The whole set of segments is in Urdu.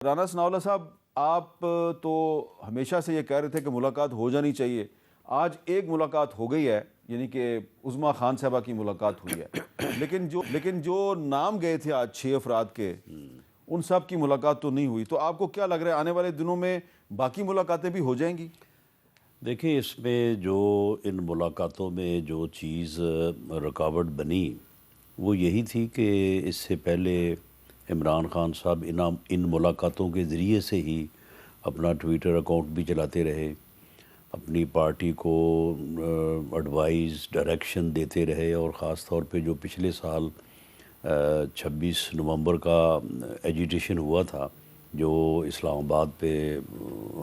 رانا ثناءاللہ صاحب، آپ تو ہمیشہ سے یہ کہہ رہے تھے کہ ملاقات ہو جانی چاہیے. آج ایک ملاقات ہو گئی ہے، یعنی کہ عظمیٰ خان صاحبہ کی ملاقات ہوئی ہے، لیکن جو نام گئے تھے آج 6 افراد کے، ان سب کی ملاقات تو نہیں ہوئی. تو آپ کو کیا لگ رہا ہے آنے والے دنوں میں باقی ملاقاتیں بھی ہو جائیں گی؟ دیکھیں، اس میں جو ان ملاقاتوں میں جو چیز رکاوٹ بنی وہ یہی تھی کہ اس سے پہلے عمران خان صاحب ان ملاقاتوں کے ذریعے سے ہی اپنا ٹویٹر اکاؤنٹ بھی چلاتے رہے، اپنی پارٹی کو ایڈوائز ڈائریکشن دیتے رہے، اور خاص طور پہ جو پچھلے سال 26 نومبر کا ایجیٹیشن ہوا تھا، جو اسلام آباد پہ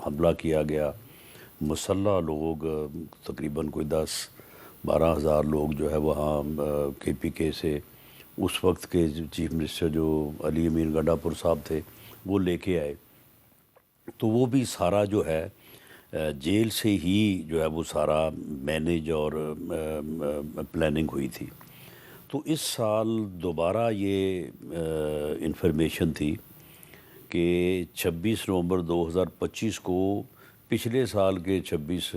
حملہ کیا گیا، مسلح لوگ تقریباً کوئی 10-12 ہزار لوگ جو ہے وہاں کے پی کے سے اس وقت کے چیف منسٹر جو علی امین گنڈا پور صاحب تھے وہ لے کے آئے. تو وہ بھی سارا جو ہے جیل سے ہی جو ہے وہ سارا مینیج اور پلاننگ ہوئی تھی. تو اس سال دوبارہ یہ انفارمیشن تھی کہ 26 نومبر 2025 کو پچھلے سال کے 26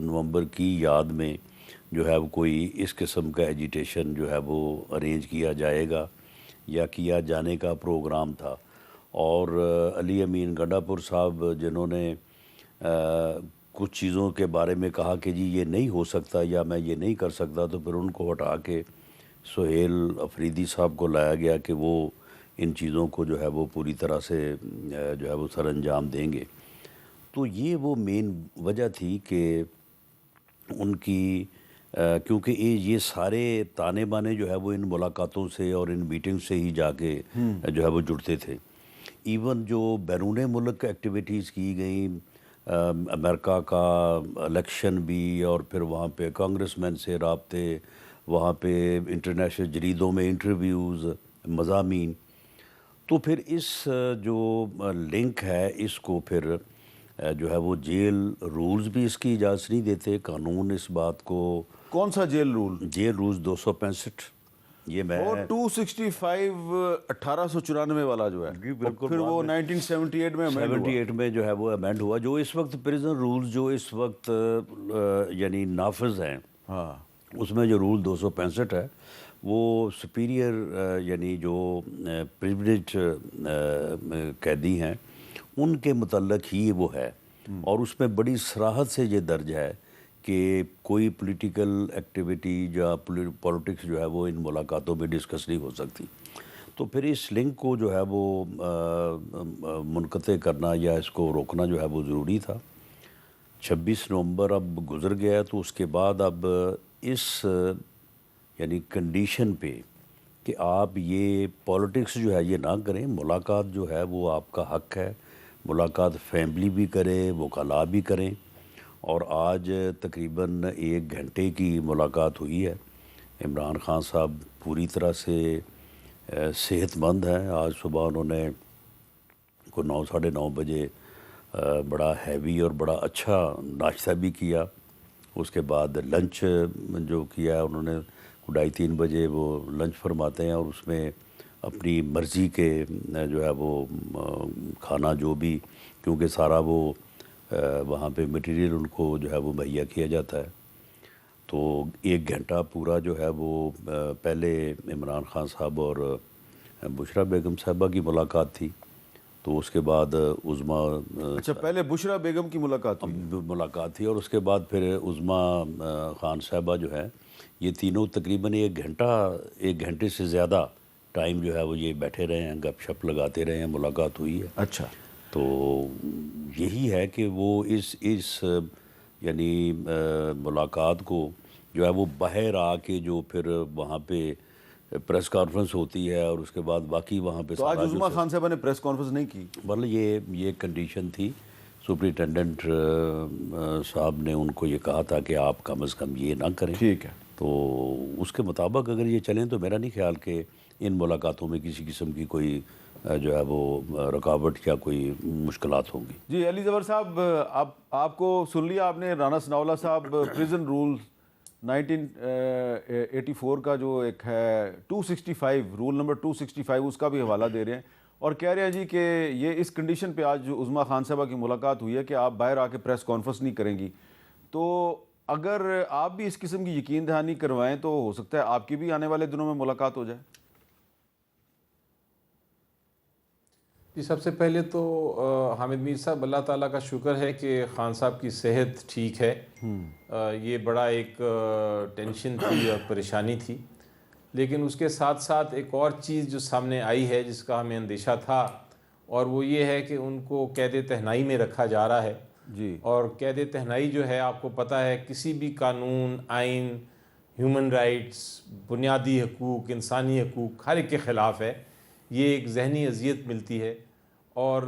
نومبر کی یاد میں جو ہے وہ کوئی اس قسم کا ایجیٹیشن جو ہے وہ ارینج کیا جائے گا یا کیا جانے کا پروگرام تھا. اور علی امین گنڈا پور صاحب جنہوں نے کچھ چیزوں کے بارے میں کہا کہ جی یہ نہیں ہو سکتا یا میں یہ نہیں کر سکتا، تو پھر ان کو ہٹا کے سہیل افریدی صاحب کو لایا گیا کہ وہ ان چیزوں کو جو ہے وہ پوری طرح سے جو ہے وہ سر انجام دیں گے. تو یہ وہ مین وجہ تھی کہ ان کی کیونکہ یہ سارے تانے بانے جو ہے وہ ان ملاقاتوں سے اور ان میٹنگ سے ہی جا کے جو ہے وہ جڑتے تھے. ایون جو بیرون ملک ایکٹیویٹیز کی گئیں، امریکہ کا الیکشن بھی، اور پھر وہاں پہ کانگریس مین سے رابطے، وہاں پہ انٹرنیشنل جریدوں میں انٹرویوز، مضامین. تو پھر اس جو لنک ہے اس کو پھر جو ہے وہ جیل رولز بھی اس کی اجازت نہیں دیتے، قانون اس بات کو. کون سا جیل رول؟ Jail rules 265. یہ میں وہ 265 1894 والا جو ہے، پھر وہ 1978 میں امینڈ ہوا. 78 میں جو ہے وہ امینڈ ہوا. جو اس وقت پریزن رولز جو اس وقت یعنی نافذ ہیں، ہاں، اس میں جو رول 265 ہے وہ سپیریئر یعنی جو پریویلیج قیدی ہیں ان کے متعلق ہی وہ ہے. اور اس میں بڑی صراحت سے یہ درج ہے کہ کوئی پولیٹیکل ایکٹیویٹی یا پولیٹکس جو ہے وہ ان ملاقاتوں میں ڈسکس نہیں ہو سکتی. تو پھر اس لنک کو جو ہے وہ منقطع کرنا یا اس کو روکنا جو ہے وہ ضروری تھا. 26 نومبر اب گزر گیا، تو اس کے بعد اب اس یعنی کنڈیشن پہ کہ آپ یہ پولیٹکس جو ہے یہ نہ کریں، ملاقات جو ہے وہ آپ کا حق ہے، ملاقات فیملی بھی کرے، وکلاء بھی کریں. اور آج تقریباً 1 گھنٹے کی ملاقات ہوئی ہے. عمران خان صاحب پوری طرح سے صحت مند ہیں. آج صبح انہوں نے کو 9-9:30 بجے بڑا ہیوی اور بڑا اچھا ناشتہ بھی کیا. اس کے بعد لنچ جو کیا انہوں نے 2:30-3 بجے وہ لنچ فرماتے ہیں، اور اس میں اپنی مرضی کے جو ہے وہ کھانا جو بھی، کیونکہ سارا وہ وہاں پہ مٹیریل ان کو جو ہے وہ مہیا کیا جاتا ہے. تو 1 گھنٹہ پورا جو ہے وہ پہلے عمران خان صاحب اور بشرا بیگم صاحبہ کی ملاقات تھی. تو اس کے بعد عظمیٰ اچھا، پہلے بشرا بیگم کی ملاقات ہوئی تھی، اور اس کے بعد پھر عظمیٰ خان صاحبہ جو ہے، یہ تینوں تقریباً 1 گھنٹے سے زیادہ ٹائم جو ہے وہ یہ بیٹھے رہے ہیں، گپ شپ لگاتے رہے ہیں، ملاقات ہوئی ہے. اچھا، تو یہی ہے کہ وہ اس یعنی ملاقات کو جو ہے وہ باہر آ کے جو پھر وہاں پہ پریس کانفرنس ہوتی ہے، اور اس کے بعد باقی وہاں پہ تو آج عظمیٰ خان صاحبہ نے پریس کانفرنس نہیں کی. مطلب یہ کنڈیشن تھی. سپرنٹینڈنٹ صاحب نے ان کو یہ کہا تھا کہ آپ کم از کم یہ نہ کریں. ٹھیک ہے. تو اس کے مطابق اگر یہ چلیں تو میرا نہیں خیال کہ ان ملاقاتوں میں کسی قسم کی کوئی جو ہے وہ رکاوٹ یا کوئی مشکلات ہوں گی. جی علی زبر صاحب، آپ کو سن لیا آپ نے. رانا ثناءاللہ صاحب پریزن رول 1984 کا جو ایک ہے 265 رول نمبر 265 اس کا بھی حوالہ دے رہے ہیں، اور کہہ رہے ہیں جی کہ یہ اس کنڈیشن پہ آج جو عظمیٰ خان صاحبہ کی ملاقات ہوئی ہے کہ آپ باہر آ کے پریس کانفرنس نہیں کریں گی، تو اگر آپ بھی اس قسم کی یقین دہانی کروائیں تو ہو سکتا ہے آپ کی بھی آنے والے دنوں میں ملاقات ہو جائے۔ جی سب سے پہلے تو حامد میر صاحب اللہ تعالیٰ کا شکر ہے کہ خان صاحب کی صحت ٹھیک ہے۔ یہ بڑا ایک ٹینشن تھی اور پریشانی تھی، لیکن اس کے ساتھ ساتھ ایک اور چیز جو سامنے آئی ہے جس کا ہمیں اندیشہ تھا، اور وہ یہ ہے کہ ان کو قید تہنائی میں رکھا جا رہا ہے۔ جی، اور اور قید تہنائی جو ہے آپ کو پتہ ہے کسی بھی قانون، آئین، ہیومن رائٹس، بنیادی حقوق، انسانی حقوق ہر ایک کے خلاف ہے۔ یہ ایک ذہنی اذیت ملتی ہے، اور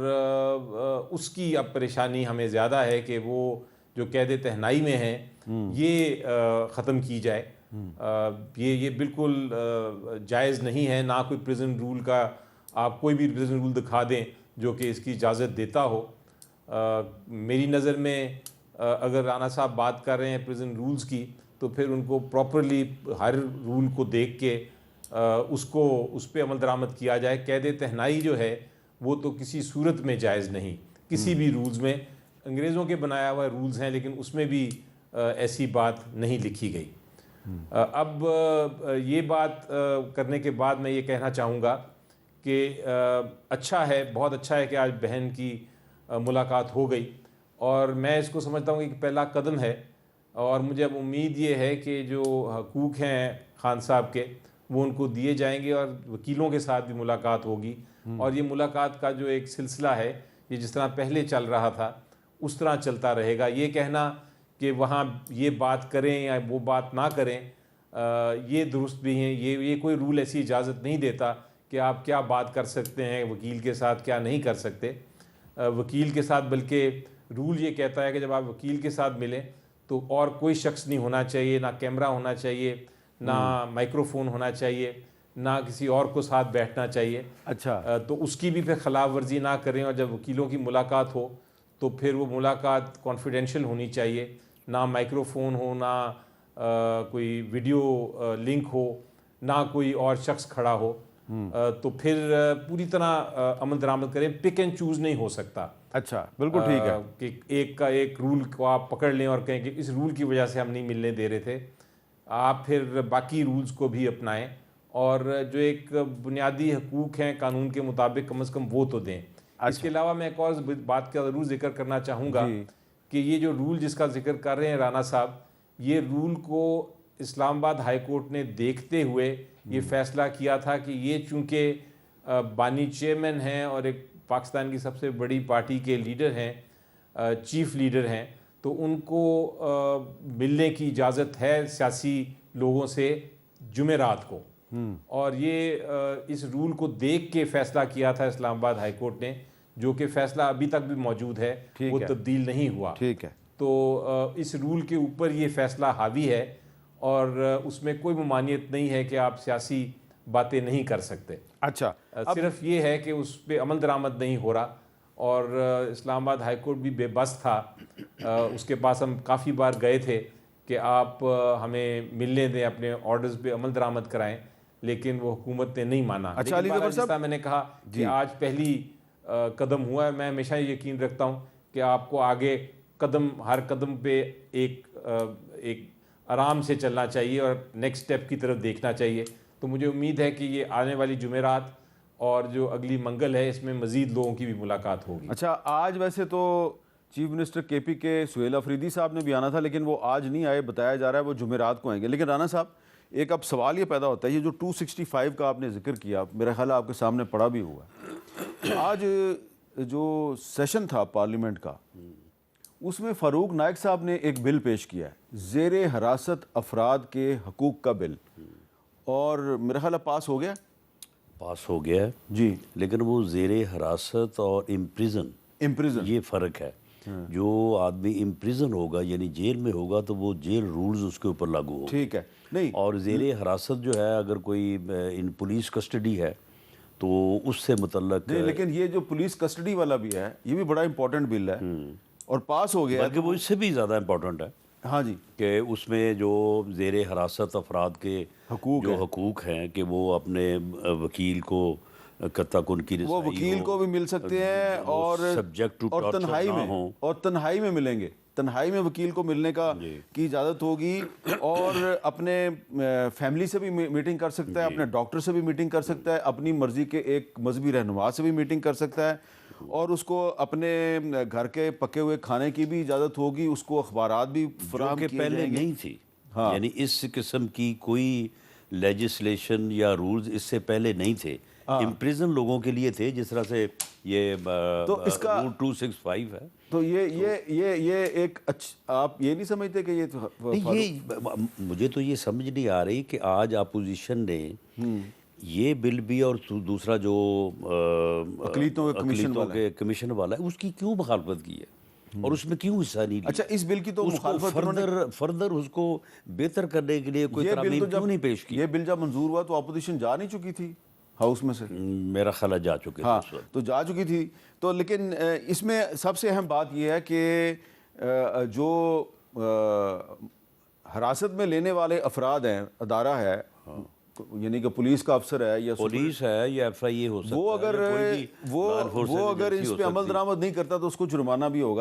اس کی اب پریشانی ہمیں زیادہ ہے کہ وہ جو قید تہنائی میں ہیں یہ ختم کی جائے۔ یہ بالکل جائز نہیں ہے، نہ کوئی پریزن رول کا آپ کوئی بھی پریزن رول دکھا دیں جو کہ اس کی اجازت دیتا ہو۔ میری نظر میں اگر رانا صاحب بات کر رہے ہیں پریزن رولز کی، تو پھر ان کو پراپرلی ہر رول کو دیکھ کے اس پہ عمل درآمد کیا جائے۔ قید تہنائی جو ہے وہ تو کسی صورت میں جائز نہیں، کسی بھی رولز میں، انگریزوں کے بنایا ہوا رولز ہیں لیکن اس میں بھی ایسی بات نہیں لکھی گئی۔ اب یہ بات کرنے کے بعد میں یہ کہنا چاہوں گا کہ اچھا ہے، بہت اچھا ہے کہ آج بہن کی ملاقات ہو گئی، اور میں اس کو سمجھتا ہوں کہ ایک پہلا قدم ہے، اور مجھے اب امید یہ ہے کہ جو حقوق ہیں خان صاحب کے وہ ان کو دیے جائیں گے، اور وکیلوں کے ساتھ بھی ملاقات ہوگی، اور یہ ملاقات کا جو ایک سلسلہ ہے یہ جس طرح پہلے چل رہا تھا اس طرح چلتا رہے گا۔ یہ کہنا کہ وہاں یہ بات کریں یا وہ بات نہ کریں یہ درست بھی ہیں، یہ کوئی رول ایسی اجازت نہیں دیتا کہ آپ کیا بات کر سکتے ہیں وکیل کے ساتھ، کیا نہیں کر سکتے وکیل کے ساتھ، بلکہ رول یہ کہتا ہے کہ جب آپ وکیل کے ساتھ ملیں تو اور کوئی شخص نہیں ہونا چاہیے، نہ کیمرہ ہونا چاہیے، نہ مائکروفون ہونا چاہیے، نہ کسی اور کو ساتھ بیٹھنا چاہیے۔ اچھا، تو اس کی بھی پھر خلاف ورزی نہ کریں، اور جب وکیلوں کی ملاقات ہو تو پھر وہ ملاقات کانفیڈینشیل ہونی چاہیے، نہ مائکروفون ہو، نہ کوئی ویڈیو لنک ہو، نہ کوئی اور شخص کھڑا ہو، تو پھر پوری طرح عمل درآمد کریں۔ پک اینڈ چوز نہیں ہو سکتا۔ اچھا، بالکل ٹھیک ہے کہ ایک کا ایک رول کو آپ پکڑ لیں اور کہیں کہ اس رول کی وجہ سے ہم نہیں ملنے دے رہے تھے، آپ پھر باقی رولز کو بھی اپنائیں، اور جو ایک بنیادی حقوق ہیں قانون کے مطابق کم از کم وہ تو دیں۔ اس کے علاوہ میں ایک اور بات کا ضرور ذکر کرنا چاہوں گا کہ یہ جو رول جس کا ذکر کر رہے ہیں رانا صاحب، یہ رول کو اسلام آباد ہائی کورٹ نے دیکھتے ہوئے یہ فیصلہ کیا تھا کہ یہ چونکہ بانی چیئرمین ہیں اور ایک پاکستان کی سب سے بڑی پارٹی کے لیڈر ہیں، چیف لیڈر ہیں، تو ان کو ملنے کی اجازت ہے سیاسی لوگوں سے جمعرات کو، اور یہ اس رول کو دیکھ کے فیصلہ کیا تھا اسلام آباد ہائی کورٹ نے، جو کہ فیصلہ ابھی تک بھی موجود ہے، وہ تبدیل نہیں ہوا۔ ٹھیک ہے، تو اس رول کے اوپر یہ فیصلہ حاوی ہے، اور اس میں کوئی ممانعت نہیں ہے کہ آپ سیاسی باتیں نہیں کر سکتے۔ اچھا، صرف یہ ہے کہ اس پہ عمل درآمد نہیں ہو رہا، اور اسلام آباد ہائی کورٹ بھی بے بس تھا، اس کے پاس ہم کافی بار گئے تھے کہ آپ ہمیں ملنے دیں، اپنے آرڈرز پہ عمل درآمد کرائیں، لیکن وہ حکومت نے نہیں مانا۔ اچھا علی ظفر صاحب، میں نے کہا کہ آج پہلی قدم ہوا ہے، میں ہمیشہ یہ یقین رکھتا ہوں کہ آپ کو آگے ہر قدم پہ ایک آرام سے چلنا چاہیے اور نیکسٹ سٹیپ کی طرف دیکھنا چاہیے۔ تو مجھے امید ہے کہ یہ آنے والی جمعرات اور جو اگلی منگل ہے اس میں مزید لوگوں کی بھی ملاقات ہوگی۔ اچھا، آج ویسے تو چیف منسٹر کے پی کے سہیل افریدی صاحب نے بھی آنا تھا، لیکن وہ آج نہیں آئے، بتایا جا رہا ہے وہ جمعرات کو آئیں گے۔ لیکن رانا صاحب، ایک اب سوال یہ پیدا ہوتا ہے، یہ جو 265 کا آپ نے ذکر کیا، میرا خیال ہے آپ کے سامنے پڑا بھی ہوا ہے، آج جو سیشن تھا پارلیمنٹ کا، اس میں فاروق نائک صاحب نے ایک بل پیش کیا ہے، زیر حراست افراد کے حقوق کا بل، اور میرا خیال ہے پاس ہو گیا۔ پاس ہو گیا ہے جی، لیکن وہ زیر حراست اور امپریزن یہ فرق ہے۔ جو آدمی امپریزن ہوگا یعنی جیل میں ہوگا تو وہ جیل رولز اس کے اوپر لاگو ہوگا، ٹھیک ہے، نہیں، اور زیر حراست جو ہے اگر کوئی ان پولیس کسٹڈی ہے تو اس سے متعلق نہیں، لیکن یہ جو پولیس کسٹڈی والا بھی ہے یہ بھی بڑا امپورٹنٹ بل ہے اور پاس ہو گیا، بلکہ وہ اس سے بھی زیادہ امپورٹنٹ ہے۔ ہاں جی، کہ اس میں جو زیر حراست افراد کے جو حقوق ہیں کہ وہ اپنے وکیل کو کتا کن کی وہ رسائی وکیل ہو، کو بھی مل سکتے ہیں وہ اور subject to اور torture تنہائی نہ میں ہوں۔ اور تنہائی میں ملیں گے، تنہائی میں وکیل کو ملنے کا کی اجازت ہوگی، اور اپنے فیملی سے بھی میٹنگ کر سکتا ہے، اپنے ڈاکٹر سے بھی میٹنگ کر سکتا ہے، اپنی مرضی کے ایک مذہبی رہنما سے بھی میٹنگ کر سکتا ہے، اور اس کو اپنے گھر کے پکے ہوئے کھانے کی بھی اجازت ہوگی، اس کو اخبارات بھی فراہم کہ کیے پہلے جائیں گے۔ نہیں تھی، یعنی اس قسم کی کوئی لیجسلیشن یا رولز اس سے پہلے نہیں تھے، امپریزن لوگوں کے لیے تھے، جس طرح سے یہ تو اس کا رول 265 ہے۔ تو یہ ایک آپ یہ نہیں سمجھتے کہ یہ مجھے تو یہ سمجھ نہیں آ رہی کہ آج اپوزیشن نے یہ بل بھی اور دوسرا جو اقلیتوں کے کمیشن والا ہے اس کی کیوں مخالفت کی ہے اور اس میں کیوں حصہ نہیں لیا؟ اچھا اس بل کی تو مخالفت فردر اس کو بہتر کرنے کے لیے کوئی ترامیم کیوں نہیں پیش کی؟ یہ بل جب منظور ہوا تو اپوزیشن جا نہیں چکی تھی ہاؤس میں سے؟ میرا خیال ہے جا چکے ہاں تھے اس وقت۔ تو جا چکی تھی، تو لیکن اس میں سب سے اہم بات یہ ہے کہ جو حراست میں لینے والے افراد ہیں، ادارہ ہے، یعنی کہ پولیس کا افسر ہے یا پولیس ہے یا ایف آئی اے ہو سکتا ہے، وہ اگر یا کوئی بھی law enforcement وہ اگر agency اس ہو پہ عمل سکتی ہے۔ درآمد نہیں کرتا تو اس کو جرمانہ بھی ہوگا۔